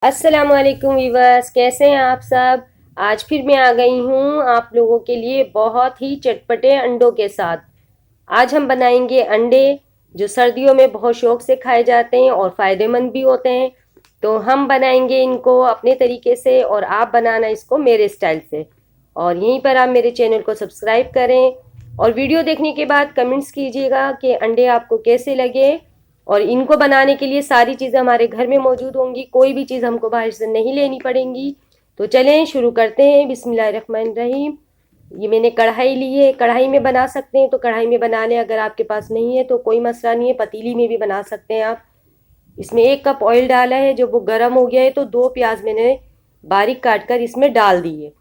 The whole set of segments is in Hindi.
अस्सलामुअलैकुम वीवर्स, कैसे हैं आप सब। आज फिर मैं आ गई हूँ आप लोगों के लिए बहुत ही चटपटे अंडों के साथ। आज हम बनाएंगे अंडे जो सर्दियों में बहुत शौक से खाए जाते हैं और फ़ायदेमंद भी होते हैं। तो हम बनाएंगे इनको अपने तरीके से और आप बनाना इसको मेरे स्टाइल से। और यहीं पर आप मेरे चैनल को सब्सक्राइब करें और वीडियो देखने के बाद कमेंट्स कीजिएगा कि अंडे आपको कैसे लगे। और इनको बनाने के लिए सारी चीज़ें हमारे घर में मौजूद होंगी, कोई भी चीज़ हमको बाहर से नहीं लेनी पड़ेंगी। तो चलें शुरू करते हैं। बिस्मिल्लाहिर्रहमानिर्रहीम। ये मैंने कढ़ाई ली है, कढ़ाई में बना सकते हैं तो कढ़ाई में बना लें, अगर आपके पास नहीं है तो कोई मसला नहीं है, पतीली में भी बना सकते हैं आप। इसमें 1 कप ऑयल डाला है, जब वो गर्म हो गया है तो 2 प्याज मैंने बारीक काट कर इसमें डाल दिए।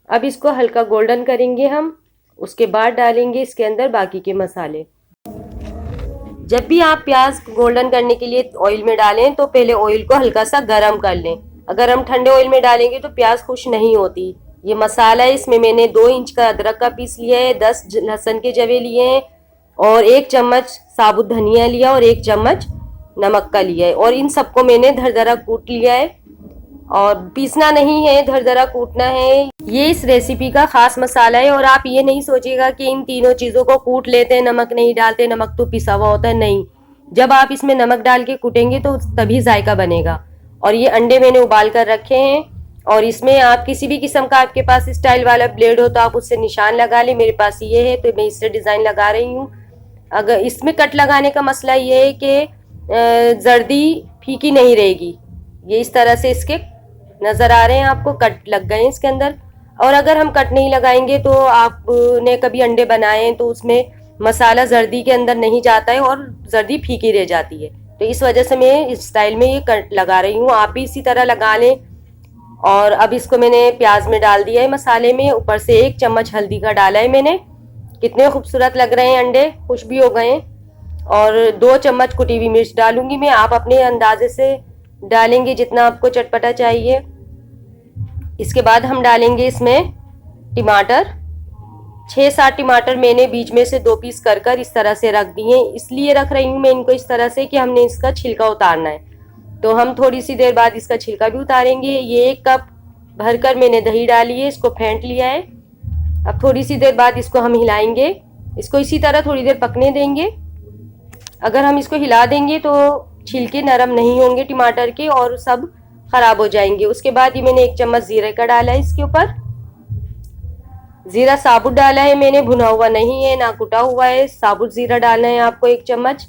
अब इसको हल्का गोल्डन करेंगे हम, उसके बाद डालेंगे इसके अंदर बाकी के मसाले। जब भी आप प्याज गोल्डन करने के लिए ऑयल में डालें तो पहले ऑयल को हल्का सा गर्म कर लें। अगर हम ठंडे ऑयल में डालेंगे तो प्याज खुश नहीं होती। ये मसाला है, इसमें मैंने 2 इंच का अदरक का पीस लिया है, 10 लहसुन के जवे लिए हैं और 1 चम्मच साबुत धनिया लिया और 1 चम्मच नमक का लिया है। और इन सबको मैंने दरदरा कूट लिया है और पीसना नहीं है, दरदरा कूटना है। ये इस रेसिपी का खास मसाला है। और आप ये नहीं सोचिएगा कि इन तीनों चीज़ों को कूट लेते हैं, नमक नहीं डालते, नमक तो पिसा हुआ होता है, नहीं। जब आप इसमें नमक डाल के कूटेंगे तो तभी जायका बनेगा। और ये अंडे मैंने उबाल कर रखे हैं और इसमें आप किसी भी किस्म का आपके पास स्टाइल वाला ब्लेड हो तो आप उससे निशान लगा लें। मेरे पास ये है तो मैं इससे डिज़ाइन लगा रही हूँ। अगर इसमें कट लगाने का मसला ये है कि जर्दी फीकी नहीं रहेगी। ये इस तरह से इसके नज़र आ रहे हैं आपको, कट लग गए हैं इसके अंदर। और अगर हम कट नहीं लगाएंगे तो आपने कभी अंडे बनाए तो उसमें मसाला जर्दी के अंदर नहीं जाता है और जर्दी फीकी रह जाती है। तो इस वजह से मैं इस स्टाइल में ये कट लगा रही हूँ, आप भी इसी तरह लगा लें। और अब इसको मैंने प्याज में डाल दिया है मसाले में, ऊपर से 1 चम्मच हल्दी का डाला है मैंने। कितने खूबसूरत लग रहे हैं अंडे, खुश भी हो गए हैं। और 2 चम्मच कुटी हुई मिर्च डालूंगी मैं, आप अपने अंदाजे से डालेंगे जितना आपको चटपटा चाहिए। इसके बाद हम डालेंगे इसमें टमाटर। 6-7 टमाटर मैंने बीच में से 2 पीस कर कर इस तरह से रख दिए। इसलिए रख रही हूँ मैं इनको इस तरह से कि हमने इसका छिलका उतारना है, तो हम थोड़ी सी देर बाद इसका छिलका भी उतारेंगे। ये 1 कप भरकर मैंने दही डाली है, इसको फेंट लिया है। अब थोड़ी सी देर बाद इसको हम हिलाएंगे, इसको इसी तरह थोड़ी देर पकने देंगे। अगर हम इसको हिला देंगे तो छिलके नरम नहीं होंगे टमाटर के और सब खराब हो जाएंगे। उसके बाद ये मैंने 1 चम्मच जीरे का डाला है, इसके ऊपर जीरा साबुत डाला है मैंने, भुना हुआ नहीं है ना कुटा हुआ है, साबुत जीरा डालना है आपको 1 चम्मच।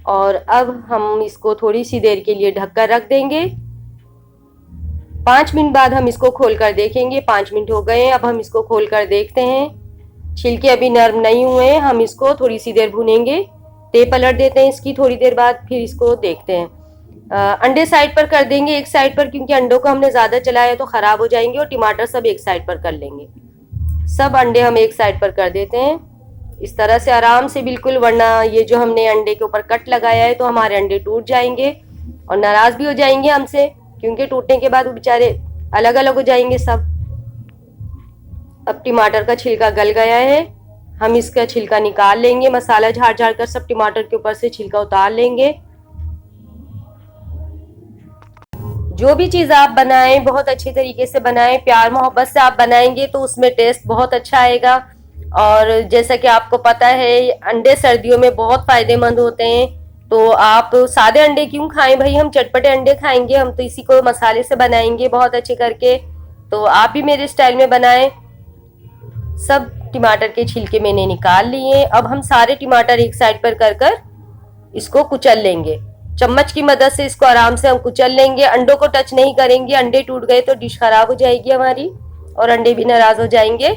और अब हम इसको थोड़ी सी देर के लिए ढककर रख देंगे। 5 मिनट बाद हम इसको खोल कर देखेंगे। 5 मिनट हो गए हैं, अब हम इसको खोल कर देखते हैं। छिलके अभी नरम नहीं हुए हैं, हम इसको थोड़ी सी देर भुनेंगे। टेप पलट देते हैं इसकी थोड़ी देर बाद, फिर इसको देखते हैं। अंडे साइड पर कर देंगे, एक साइड पर, क्योंकि अंडों को हमने ज़्यादा चलाया तो ख़राब हो जाएंगे। और टमाटर सब एक साइड पर कर लेंगे। सब अंडे हम एक साइड पर कर देते हैं इस तरह से आराम से बिल्कुल, वरना ये जो हमने अंडे के ऊपर कट लगाया है तो हमारे अंडे टूट जाएंगे और नाराज़ भी हो जाएंगे हमसे, क्योंकि टूटने के बाद वो बेचारे अलग अलग हो जाएंगे सब। अब टमाटर का छिलका गल गया है, हम इसका छिलका निकाल लेंगे। मसाला झाड़ झाड़ कर सब टमाटर के ऊपर से छिलका उतार लेंगे। जो भी चीज़ आप बनाएं बहुत अच्छे तरीके से बनाएं, प्यार मोहब्बत से आप बनाएंगे तो उसमें टेस्ट बहुत अच्छा आएगा। और जैसा कि आपको पता है अंडे सर्दियों में बहुत फ़ायदेमंद होते हैं, तो आप सादे अंडे क्यों खाएं भाई, हम चटपटे अंडे खाएंगे। हम तो इसी को मसाले से बनाएंगे बहुत अच्छे करके। तो आप भी मेरे स्टाइल में बनाएं। सब टमाटर के छिलके मैंने निकाल लिए। अब हम सारे टमाटर एक साइड पर कर कर इसको कुचल लेंगे। चम्मच की मदद से इसको आराम से हम कुचल लेंगे। अंडों को टच नहीं करेंगे, अंडे टूट गए तो डिश खराब हो जाएगी हमारी और अंडे भी नाराज हो जाएंगे।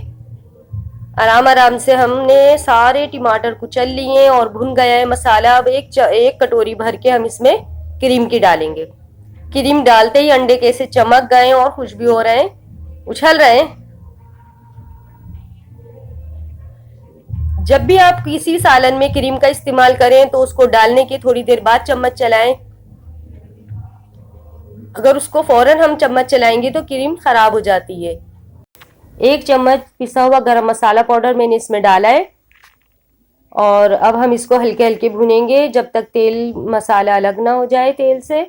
आराम आराम से हमने सारे टमाटर कुचल लिए और भुन गया है मसाला। अब एक कटोरी भर के हम इसमें क्रीम की डालेंगे। क्रीम डालते ही अंडे कैसे चमक गए और खुश भी हो रहे हैं, उछल रहे हैं। जब भी आप किसी सालन में क्रीम का इस्तेमाल करें तो उसको डालने के थोड़ी देर बाद चम्मच चलाएं। अगर उसको फौरन हम चम्मच चलाएंगे तो क्रीम खराब हो जाती है। 1 चम्मच पिसा हुआ गरम मसाला पाउडर मैंने इसमें डाला है। और अब हम इसको हल्के हल्के भुनेंगे जब तक तेल मसाला अलग ना हो जाए तेल से।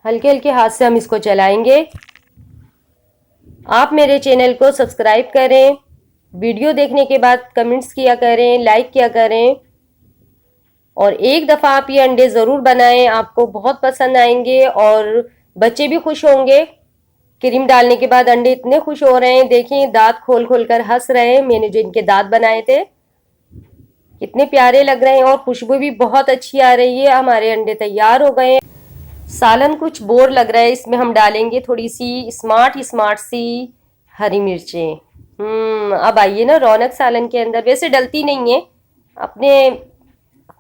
हल्के हल्के हाथ से हम इसको चलाएंगे। आप मेरे चैनल को सब्सक्राइब करें, वीडियो देखने के बाद कमेंट्स किया करें, लाइक किया करें, और एक दफ़ा आप ये अंडे ज़रूर बनाएं, आपको बहुत पसंद आएंगे और बच्चे भी खुश होंगे। क्रीम डालने के बाद अंडे इतने खुश हो रहे हैं, देखिए दांत खोल खोल कर हंस रहे हैं। मैंने जो इनके दांत बनाए थे कितने प्यारे लग रहे हैं और खुशबू भी बहुत अच्छी आ रही है। हमारे अंडे तैयार हो गए हैं। सालन कुछ बोर लग रहा है, इसमें हम डालेंगे थोड़ी सी स्मार्ट स्मार्ट सी हरी मिर्चें। अब आइए ना रौनक सालन के अंदर। वैसे डलती नहीं है, अपने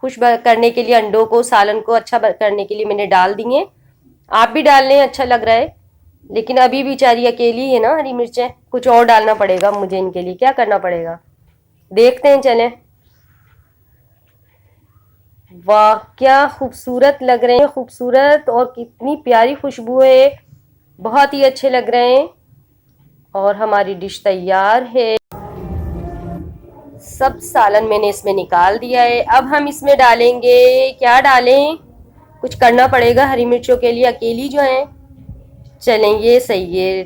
खुश करने के लिए, अंडों को, सालन को अच्छा करने के लिए मैंने डाल दी हैं। आप भी डाल लें, अच्छा लग रहा है। लेकिन अभी बेचारी अकेली है ना हरी मिर्चें, कुछ और डालना पड़ेगा मुझे इनके लिए। क्या करना पड़ेगा देखते हैं, चलें। वाह क्या खूबसूरत लग रहे हैं, खूबसूरत, और कितनी प्यारी खुशबू है, बहुत ही अच्छे लग रहे हैं। और हमारी डिश तैयार है। सब सालन मैंने इसमें निकाल दिया है। अब हम इसमें डालेंगे, क्या डालें, कुछ करना पड़ेगा हरी मिर्चों के लिए, अकेली जो है। चलें, ये सही है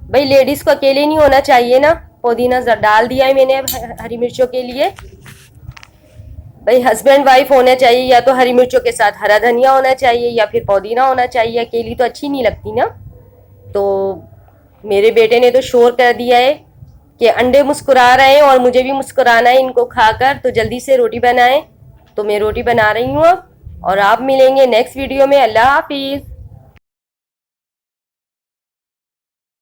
भाई, लेडीज को अकेले नहीं होना चाहिए ना। पुदीना डाल दिया है मैंने अब हरी मिर्चों के लिए। भाई हस्बैंड वाइफ होना चाहिए, या तो हरी मिर्चों के साथ हरा धनिया होना चाहिए या फिर पुदीना होना चाहिए। अकेली तो अच्छी नहीं लगती ना। तो मेरे बेटे ने तो शोर कर दिया है कि अंडे मुस्कुरा रहे हैं और मुझे भी मुस्कुराना है इनको खाकर, तो जल्दी से रोटी बनाएं। तो मैं रोटी बना रही हूँ अब, और आप मिलेंगे नेक्स्ट वीडियो में। अल्लाह हाफिज़।